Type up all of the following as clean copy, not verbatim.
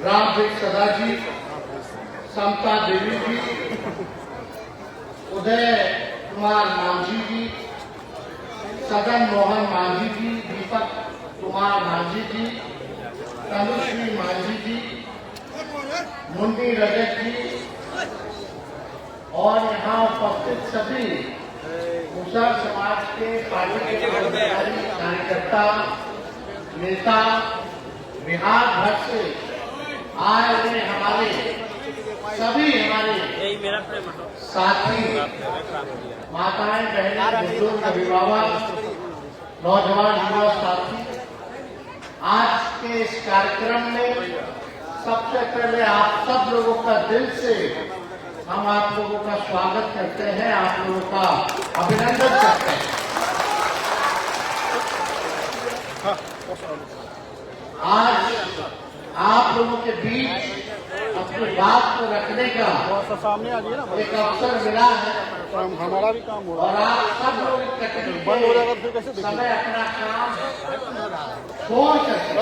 रामदेव सदा जी, समता देवी जी, उदय कुमार मांझी जी, सदन मोहन मांझी जी, दीपक कुमार मांझी जी, तनुश्री मांझी जी, मुंडी रजत जी और यहाँ उपस्थित सभी मुसहर समाज के पार्टी के पदाधिकारी, कार्यकर्ता, नेता, बिहार भर से आए हुए हमारे साथी, माताएं, बहनें, बुजुर्ग, अभिभावक, नौजवान युवा साथी, आज के इस कार्यक्रम में सबसे पहले आप सब लोगों का दिल से हम आप लोगों का स्वागत करते हैं, आप लोगों का अभिनंदन करते हैं। आज आप लोगों के बीच अपनी बात को रखने का एक अवसर मिला है, हमारा भी काम हो रहा और आप सब लोग इकट्ठे बंद हो जाएगा, फिर कैसे समय अपना काम छोड़ करके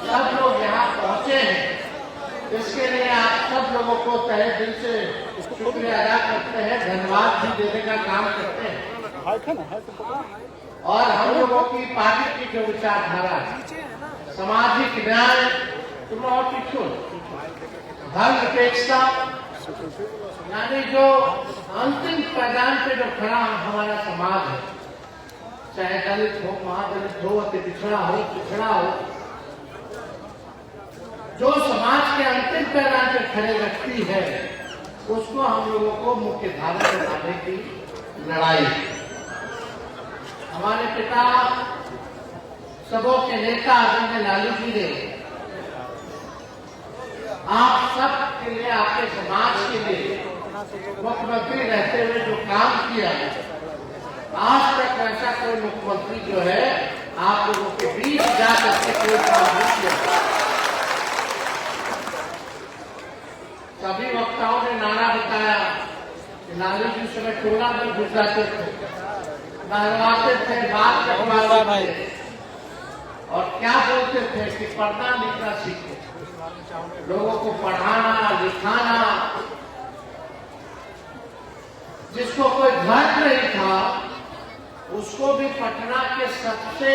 सब लोग यहाँ पहुँचे हैं। इसके लिए आप सब लोगों को तहे दिल से शुक्रिया अदा करते हैं, धन्यवाद भी देने का काम करते हैं। और हम लोगों की पार्टी की जो विचारधारा, सामाजिक न्याय, धर्मनिरपेक्षता, यानी जो अंतिम पैदान पे जो खड़ा हमारा समाज है, चाहे दलित हो, महादलित हो, अति पिछड़ा हो, जो समाज के अंतिम पैदान पे खड़े व्यक्ति है, उसको हम लोगों को मुख्य धारा में लाने की लड़ाई। हमारे पिता सबों के नेता आदरणीय लालू जी ने आप सब के लिए, आपके समाज के लिए मुख्यमंत्री रहते हुए जो काम किया है, आज तक ऐसा कोई मुख्यमंत्री जो है आप लोगों के बीच जा करके कोई काम नहीं किया। सभी वक्ताओं ने नारा बताया कि लालू जी समय टोला में घुस जाते थे, नहलाते थे, बात करवाते थे और क्या बोलते थे कि पढ़ना लिखना सीखो, लोगों को पढ़ाना लिखाना। जिसको कोई घर नहीं था उसको भी पटना के सबसे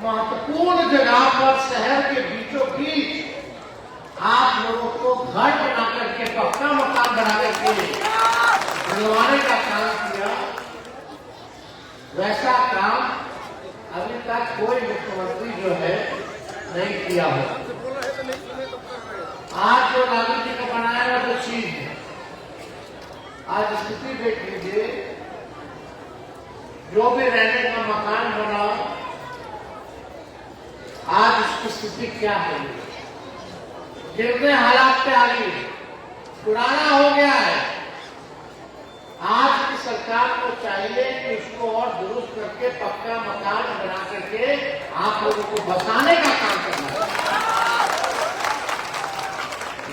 महत्वपूर्ण जगह पर, शहर के बीचों बीच आप लोगों को घर बना करके, पक्का मकान बना करके बनवाने का काम किया। वैसा काम अभी तक कोई मुख्यमंत्री जो है नहीं किया हो। आज जो लालू जी का बनाया हुआ जो चीज है, आज स्थिति देख लीजिए, जो भी रहने का मकान बना, आज उसकी स्थिति क्या है, गिरने हालात पे आ गई, पुराना हो गया है। आज की सरकार को चाहिए कि उसको और दुरुस्त करके पक्का मकान बना करके आप लोगों को बसाने का काम करना है।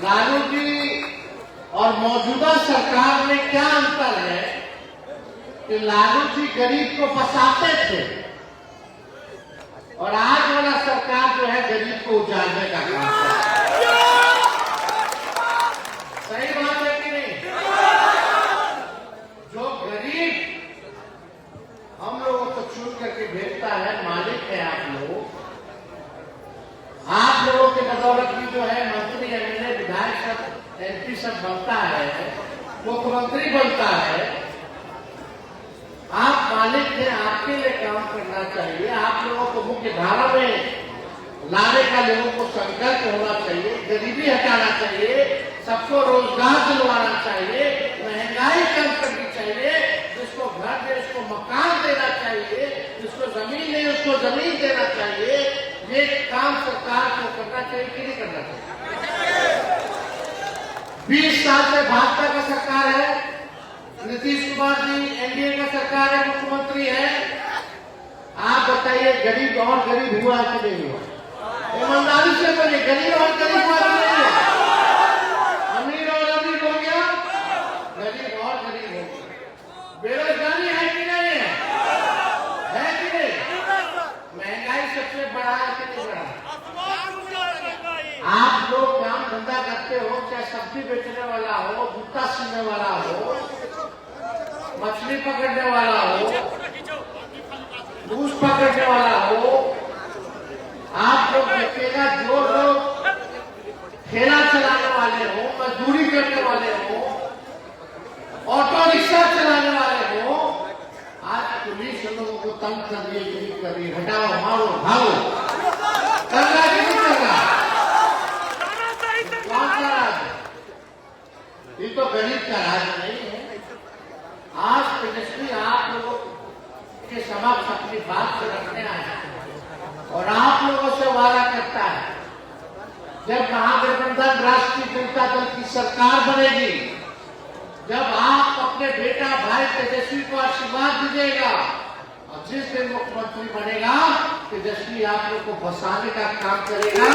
लालू जी और मौजूदा सरकार में क्या अंतर है कि लालू जी गरीब को बसाते थे और आज वाला सरकार जो है गरीब को उजाड़ने का काम करता है। सही बात है कि नहीं? जो गरीब हम लोगों को चुन करके भेजता है, मालिक है आप लोगों के बदौलत भी जो है मंत्री, एमएलए, विधायक सब, एमपी सब बनता है, मुख्यमंत्री बनता है। आप मालिक हैं, आपके लिए काम करना चाहिए। आप लोगों को मुख्य धारा में लाने का लोगों को संकल्प होना चाहिए, गरीबी हटाना चाहिए, सबको रोजगार दिलवाना चाहिए, महंगाई कम करनी चाहिए, जिसको घर दे उसको मकान देना चाहिए, जिसको जमीन नहीं उसको जमीन देना चाहिए। ये काम सरकार को करना चाहिए कि नहीं करना चाहिए? 20 साल से भाजपा का सरकार है, नीतीश कुमार जी एनडीए का सरकार है, मुख्यमंत्री है। आप बताइए गरीब और गरीब हुआ कि नहीं हुआ? ईमानदारी से बोलिए, गरीब और गरीब हुआ कि नहीं हुआ? अमीर और अमीर हो गया, गरीब और गरीब हो गया। बेरोजगारी है कि नहीं है? है कि नहीं? महंगाई सबसे बड़ा है कि नहीं बड़ा? आप लोग काम धंधा करते हो, चाहे सब्जी बेचने वाला हो, जूता सीने वाला हो, मछली पकड़ने वाला हो, दूध पकड़ने वाला हो, आप लोग देखिएगा जो लोग ठेला चलाने वाले हो, मजदूरी करने वाले हो, ऑटो रिक्शा चलाने वाले हो, आज पुलिस लोगों को तंग कर रही है, हटाओ, मारो, भागो, कर रहा कि नहीं कर रहा? कौन सा राज? ये तो गरीब का राज नहीं है। आज तेजस्वी आप लोगों के समक्ष अपनी बात को रखने आया और आप लोगों से वादा करता है, जब महागठबंधन राष्ट्रीय जनता दल की सरकार बनेगी, जब आप अपने बेटा भाई तेजस्वी को आशीर्वाद दीजिएगा और जिस दिन मुख्यमंत्री बनेगा, तेजस्वी आप लोग को बसाने का काम करेगा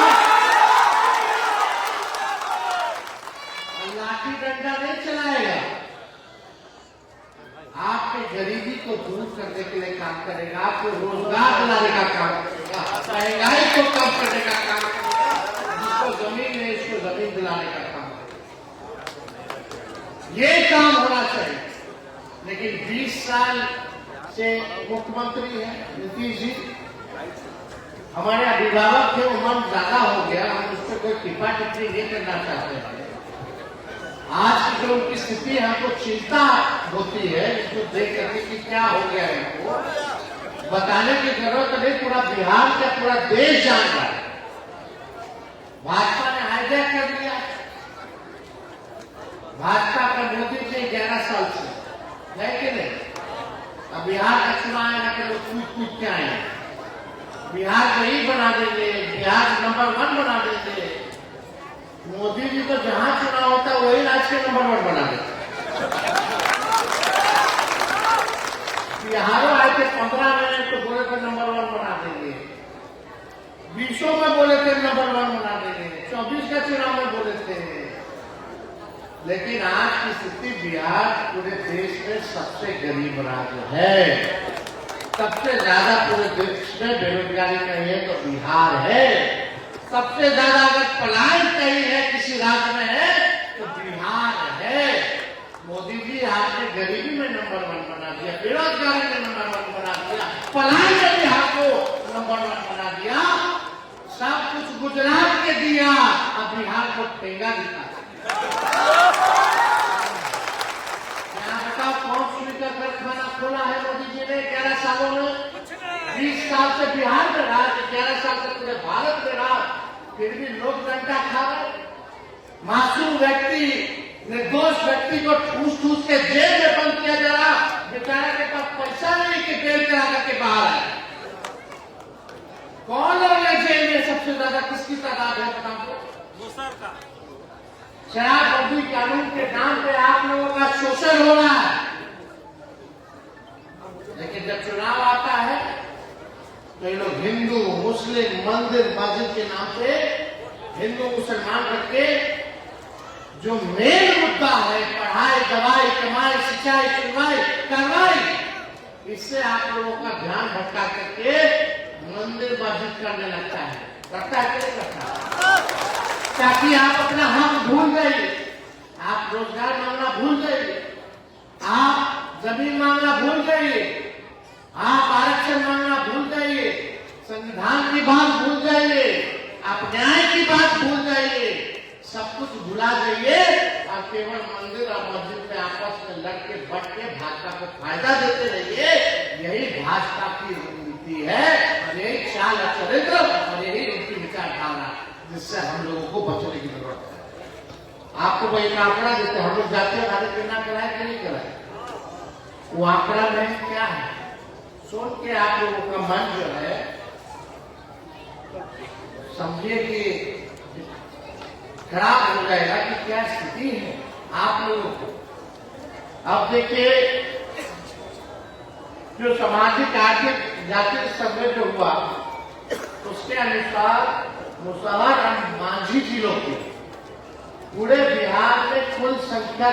और लाठी डंडा नहीं चलाएगा, आपके गरीबी को दूर करने के लिए काम करेगा, आपको रोजगार दिलाने का काम करेगा, महंगाई को कम करने का काम करेगा, जिसको जमीन है इसको जमीन दिलाने का काम करेगा। ये काम होना चाहिए। लेकिन 20 साल से मुख्यमंत्री हैं नीतीश जी, हमारे अभिभावक थे, उम्र ज्यादा हो गया, हम उस पर कोई टिप्पा टिप्पणी नहीं करना चाहते हैं। आज की जो उनकी स्थिति हमको चिंता होती है, इसको देख करके कि क्या हो गया है, इनको बताने की जरूरत नहीं, पूरा बिहार का पूरा देश जान रहा है। भाजपा ने हाईजैक कर लिया, भाजपा का मोदी जी 11 साल से है कि नहीं? अब बिहार का चुनाव आएगा कि लोग कूद कूद के आए, बिहार को ही बना देंगे, बिहार नंबर 1 बना देंगे। मोदी जी तो जहां चुनाव होता है वही राज्य के नंबर 1 बना देते। बिहारों आए थे 15 में तो बोले थे नंबर 1 बना देंगे, 20 में बोले थे नंबर 1 बना देंगे, 24 का चुनाव में बोले थे। लेकिन आज की स्थिति बिहार पूरे देश में सबसे गरीब राज्य है, सबसे ज्यादा पूरे देश में बेरोजगारी कहीं है तो बिहार है, सबसे ज्यादा अगर पलायन कहीं है किसी राज्य में है तो बिहार है। मोदी जी आपने गरीबी में नंबर 1 बना दिया, बेरोजगारी में नंबर 1 बना दिया, पलायन में बिहार को नंबर 1 बना दिया, सब कुछ गुजरात के दिया, अब बिहार को ठेंगा दिखा। बताओ कौन सुनी का कारखाना खोला है मोदी जी ने 11 सालों में? 20 साल से बिहार में रहा, 11 साल से पूरे भारत में रहा, फिर भी लोग डंडा खा रहे। मासूम व्यक्ति, निर्दोष व्यक्ति को ठूस ठूस के जेल में बंद किया जा रहा, बेचारा के पास पैसा नहीं कि जेल करा करके बाहर आए। कौन लोग है जेल में सबसे ज्यादा, किसकी तादाद है बताओ? शराबबंदी कानून के नाम पे आप लोगों का शोषण हो रहा है, लेकिन जब चुनाव आता है तो ये लोग हिंदू मुस्लिम मंदिर मस्जिद के नाम पे हिंदू मुसलमान करके जो मेन मुद्दा है पढ़ाई दवाई कमाई सिंचाई सुनवाई कार्रवाई, इससे आप लोगों का ध्यान भटका करके मंदिर मस्जिद करने लगता है, करता है कि नहीं करता? ताकि आप अपना हक भूल गए, आप रोजगार मांगना भूल गए, आप जमीन मांगना भूल गए, आप आरक्षण मांगना भूल जाइए, संविधान की बात भूल जाइए, आप न्याय की बात भूल जाइए, सब कुछ भुला जाइए और केवल मंदिर और मस्जिद में आपस में लड़ के बट के भाजपा को फायदा देते रहिए। यही भाजपा की रणनीति है और यही चाल चरित्र और यही उनकी विचारधारा, जिससे हम लोगों को बचने की जरूरत है। आपको वो एक आंकड़ा देते, हम लोग जातीय भारत योजना कराए कि नहीं कराए? वो आंकड़ा में क्या है सुन के आप लोगों का मन जो है समझिए कि खराब हो जाएगा कि क्या स्थिति है आप लोगों को। अब देखिए जो सामाजिक आर्थिक जातीय सर्वे जो हुआ उसके अनुसार मुसहर और मांझी जिलों की पूरे बिहार में कुल संख्या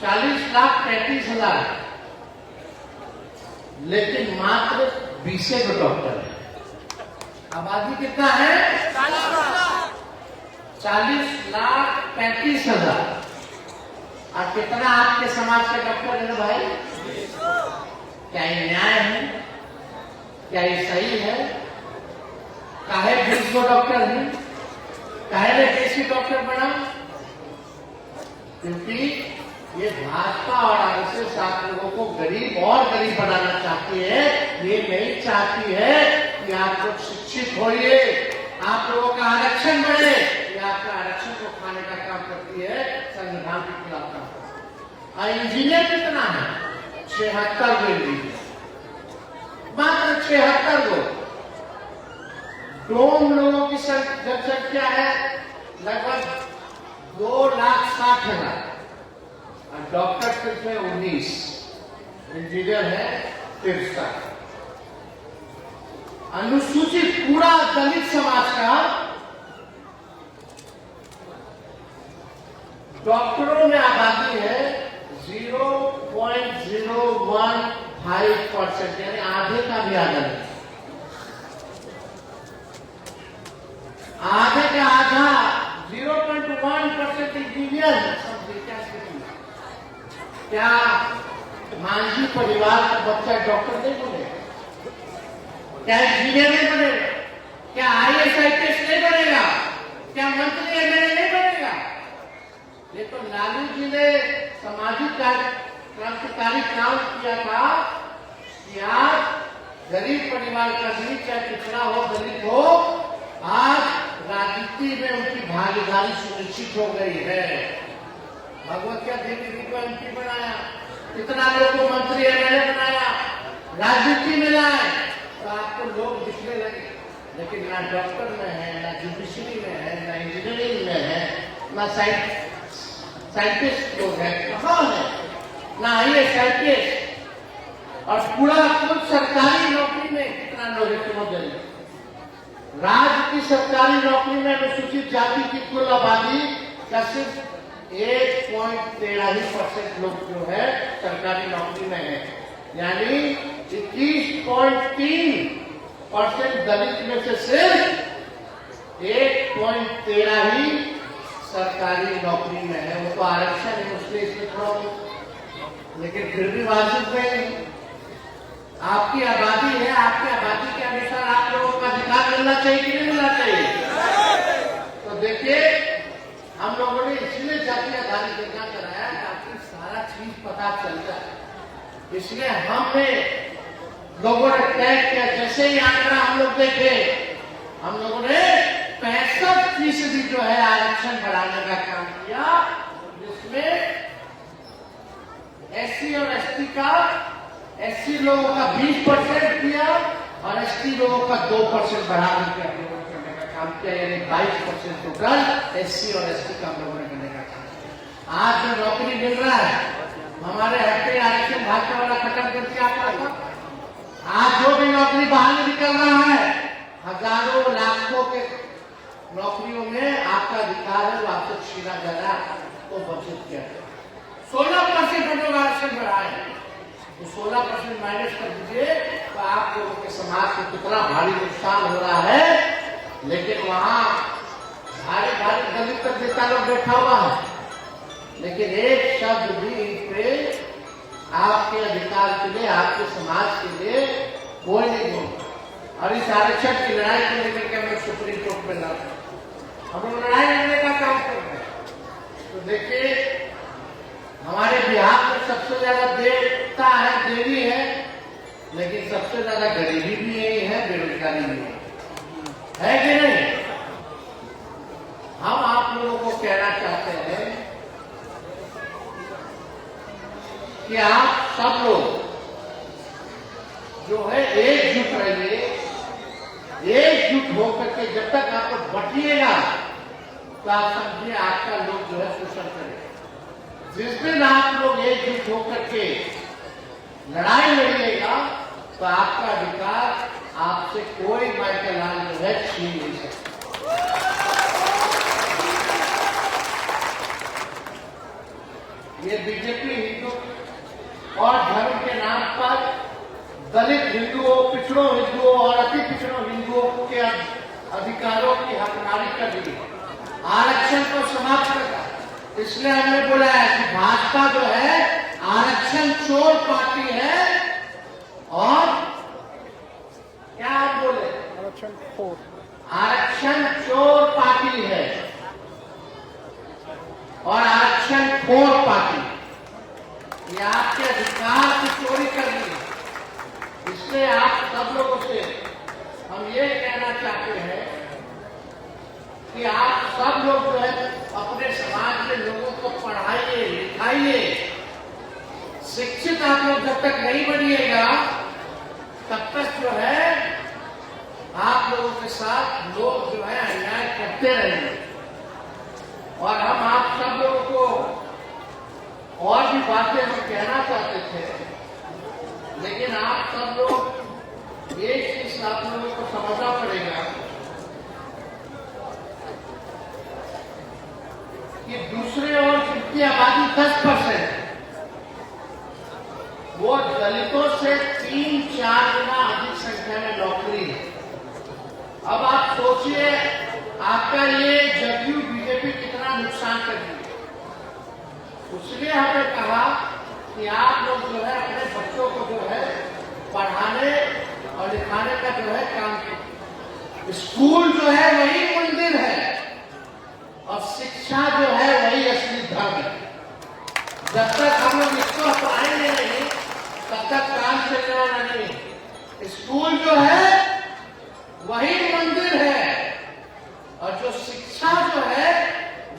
40,35,000, लेकिन मात्र 20 डॉक्टर है। आबादी कितना है? 40,35,000। और कितना आपके समाज के डॉक्टर है भाई? क्या ये न्याय है? क्या ये सही है? काहे 20 गो डॉक्टर है? काहे ने देसी डॉक्टर बना? क्योंकि ये भाजपा और आरएसएस आप लोगों को गरीब और गरीब बनाना चाहती है। ये नहीं चाहती है कि आप लोग शिक्षित होइए, आप लोगों का आरक्षण बढ़े। ये आपका आरक्षण को खाने का काम करती है, संविधान के खिलाफ काम करती है। और इंजीनियर कितना है? 76 गो इंजीनियर, मात्र 76 गो। डोम लोगों की जनसंख्या है लगभग 2,60,000 और डॉक्टर सिर्फ है 19, इंजीनियर है 63। अनुसूचित पूरा दलित समाज का डॉक्टरों में आबादी है 0.015%, यानी आधे का भी आधा नहीं। आधे का आधा 0.1% इंजीनियर। क्या मांझी परिवार का बच्चा डॉक्टर नहीं बनेगा? क्या इंजीनियर नहीं बनेगा? क्या IAS IPS नहीं बनेगा? क्या मंत्री एमएलए नहीं बनेगा? ये तो लालू जी ने सामाजिक क्रांतिकारी काम किया था कि आज गरीब परिवार का भी, चाहे पिछड़ा हो दलित हो, आज राजनीति में उनकी भागीदारी सुनिश्चित हो गई है। भगवतिया देवी को MP बनाया, कितना लोग को मंत्री एमएलए बनाया, राजनीति में लाए, तो आपको लोग दिखने लगे। लेकिन ना डॉक्टर में है, ना जुडिशरी में है, ना इंजीनियरिंग में है, ना साइंटिस्ट लोग है, कहाँ है? ना IAS IPS। और पूरा कुल सरकारी नौकरी में कितना लोग है? राज्य की सरकारी नौकरी में अनुसूचित जाति की कुल आबादी का सिर्फ 1.13% लोग जो है सरकारी नौकरी में है, यानी 21.3% दलित में से सिर्फ 1.13 ही सरकारी नौकरी में है। वो तो आरक्षण है, उसमें इसमें थोड़ा, लेकिन फिर भी वाजिब नहीं। आपकी आबादी है, आपकी आबादी के अनुसार आप लोगों का अधिकार मिलना चाहिए कि नहीं मिलना चाहिए? तो देखिए, हम लोगों ने इसलिए जाति आधारित योजना कराया ताकि सारा चीज पता चल जाए। इसलिए हमने लोगों ने तय किया, जैसे ही आंकड़ा हम लोग देखे, हम लोगों ने 65% जो है आरक्षण बढ़ाने का काम किया, जिसमें SC और ST का, SC लोगों का 20% किया और ST लोगों का 2% बढ़ाने का काम किया, यानी 22% टोटल SC और ST का हम लोगों ने करने का काम। आज जो नौकरी मिल रहा है, हमारे हफ्ते आरक्षण भाजपा वाला खत्म करके आता था। आज जो भी नौकरी बाहर निकल रहा है, हजारों लाखों के नौकरियों में आपका अधिकार है, वो आपसे छीना जा रहा है, तो बचत किया। 16% हम लोग आरक्षण बढ़ाए, तो 16% माइनस कर दीजिए तो आप लोगों के समाज को कितना भारी नुकसान हो रहा है। लेकिन वहां भारी भारी दलित तक नेता लोग बैठा हुआ है, लेकिन एक शब्द भी पे आपके अधिकार के लिए, आपके समाज के लिए कोई नहीं बोलता। और इस आरक्षण की लड़ाई को लेकर के हम लोग सुप्रीम कोर्ट में लड़ रहे हैं, हम लोग लड़ाई लड़ने का काम कर रहे हैं। तो देखिए, हमारे बिहार में सबसे ज्यादा देवता है, देवी है, लेकिन सबसे ज्यादा गरीबी भी यही है, बेरोजगारी भी है कि नहीं? हम आप लोगों को कहना चाहते हैं कि आप सब लोग जो है एकजुट रहिए, एकजुट होकर के जब तक आप लोग बटिएगा तो आप समझिए आपका लोग जो है शोषण करेगा। जिस दिन आप लोग एकजुट होकर के लड़ाई लड़िएगा तो आपका अधिकार आपसे कोई माइकलाल जो है छीन नहीं सकता। ये बीजेपी हिंदू और धर्म के नाम पर दलित हिंदुओं, पिछड़ों हिंदुओं और अति पिछड़ों हिंदुओं के अधिकारों की हकदारी कर दी, आरक्षण को समाप्त करता। इसलिए हमने बोला है कि भाजपा जो है आरक्षण चोर पार्टी है। और क्या आप बोले? आरक्षण चोर पार्टी है और आरक्षण खोर पार्टी। ये आपके अधिकार की चोरी कर रही है। इसलिए आप सब लोगों से हम ये कहना चाहते हैं कि आप सब लोग जो है अपने समाज के लोगों को पढ़ाइए, लिखाइए। शिक्षित आप लोग जब तक नहीं बनिएगा तब तक जो है आप लोगों के साथ लोग जो है अन्याय करते रहेंगे। और हम आप सब लोगों को और भी बातें हम कहना चाहते थे, लेकिन आप सब लोग एक चीज आप लोगों को समझना पड़ेगा कि दूसरे और जिनकी आबादी 10% वो दलितों से 3-4 गुना अधिक संख्या में नौकरी है। अब आप सोचिए आपका ये जदयू बीजेपी कितना नुकसान कर रही है। इसलिए हमने कहा कि आप लोग जो है अपने बच्चों को जो है पढ़ाने और लिखाने का जो है काम करें। स्कूल जो है वही मंदिर है और शिक्षा जो है वही असली धर्म है। जब तक हम लोग इसको अपनाएंगे नहीं तब तक काम चलने वाला नहीं। स्कूल जो है वही मंदिर है और जो शिक्षा जो है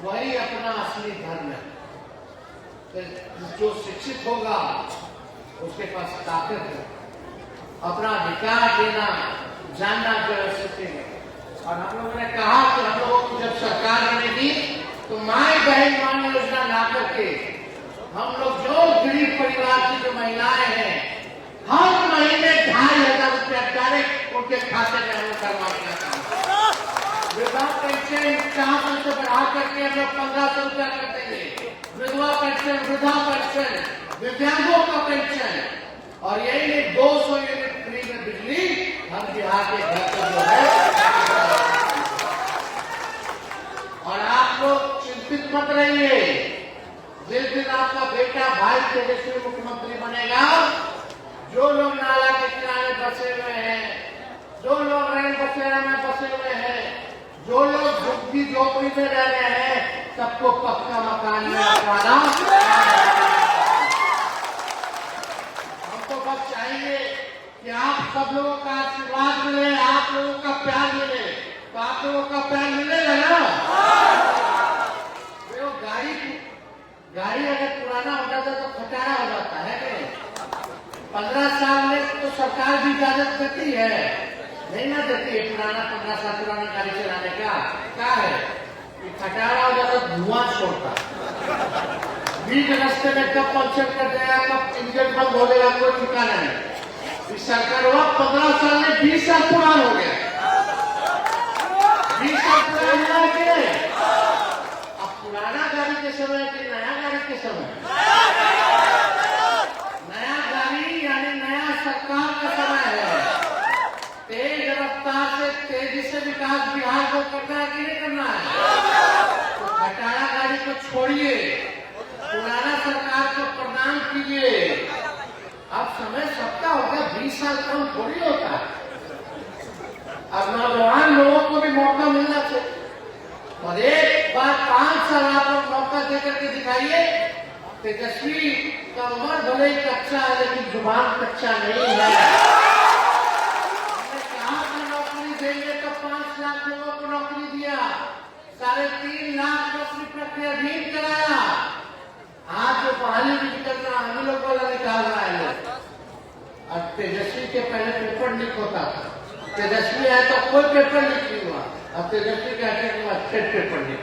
वही अपना असली धर्म है। जो शिक्षित होगा उसके पास ताकत है, अपना अधिकार देना जानना जो है सीखेगा। और हम लोगों ने कहा कि हम लोगों को जब सरकार बनेगी तो माई बहन मान योजना ला करके हम लोग जो गरीब परिवार की जो महिलाएं हैं हर महीने 2,500 रुपया डायरेक्ट उनके खाते में हम करवाने का काम। वृद्धा पेंशन 400 से बढ़ा करके हम लोग 1,500 रुपया कर देंगे। विधवा पेंशन, वृद्धा पेंशन, दिव्यांगों का पेंशन और यही नहीं 200 यूनिट फ्री में बिजली हम बिहार के घर पर जो है। और आप लोग चिंतित मत रहिए, जिस दिन आपका बेटा भाई तेजस्वी मुख्यमंत्री बनेगा, जो लोग नाला के किनारे बसे हुए हैं, जो लोग रेल बसेरा में बसे हुए हैं, जो लोग झुग्गी झोपड़ी में रह रहे हैं, सबको पक्का मकान में रखवाना। हमको बस चाहिए कि आप सब लोगों का आशीर्वाद मिले, आप लोगों का प्यार मिले। तो आप लोगों का प्यार मिलेगा ना? वो गाड़ी अगर पुराना हो जाता तो खटारा हो जाता है कि 15 साल में तो सरकार भी इजाजत देती है, नहीं ना देती है पुराना 15 साल पुराना गाड़ी चलाने का। क्या है कि खटारा हो जाता धुआं छोड़ता, बीच रास्ते में कब पंचर कर देगा, कब इंजन बंद हो जाएगा, कोई ठिकाना नहीं। इस सरकार हुआ 15 साल में 20 साल पुराना हो गया। 20 साल पुराना हुआ कि नहीं? अब पुराना गाड़ी के समय कि नया गाड़ी के समय? नया गाड़ी यानी नया सरकार का समय है। तेज रफ्तार से तेजी से विकास बिहार को करना है कि नहीं करना है? तो खटारा गाड़ी को छोड़िए, पुराना सरकार को प्रणाम कीजिए। अब समय सबका हो गया, 20 साल कम थोड़ी होता है। अब नौजवान लोगों को भी मौका मिलना चाहिए और एक बार 5 साल आप लोग मौका देकर के दिखाइए। तेजस्वी का उम्र भले ही कच्चा है लेकिन जुबान कच्चा नहीं है। हमने कहा था नौकरी देंगे तो 5 लाख लोगों को नौकरी दिया, 3.5 लाख नौकरी प्रक्रियाधीन कराया। आज जो बहाली भी निकल रहा हम लोग वाला निकाल रहा है लोग। अब तेजस्वी के पहले पेपर लीक होता था, तेजस्वी आए तो कोई पेपर लीक नहीं हुआ। अब तेजस्वी के आने के बाद फिर पेपर लीक।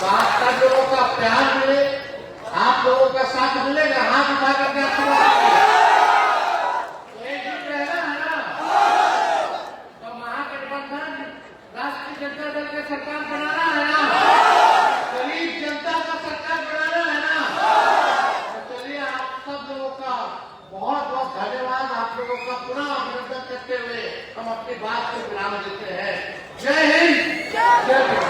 तो आप सब लोगों का प्यार मिले, आप लोगों का साथ मिलेगा, हाथ उठा करके तो एकजुट रहेगा है ना? तो महागठबंधन राष्ट्रीय जनता दल की सरकार बनाना है ना? गरीब जनता का सरकार बनाना है ना? तो चलिए आप सब लोगों का बहुत बहुत धन्यवाद। आप लोगों का पुनः अभिनंदन करते हुए हम अपनी बात को विराम देते हैं। जय हिंद, जय भारत।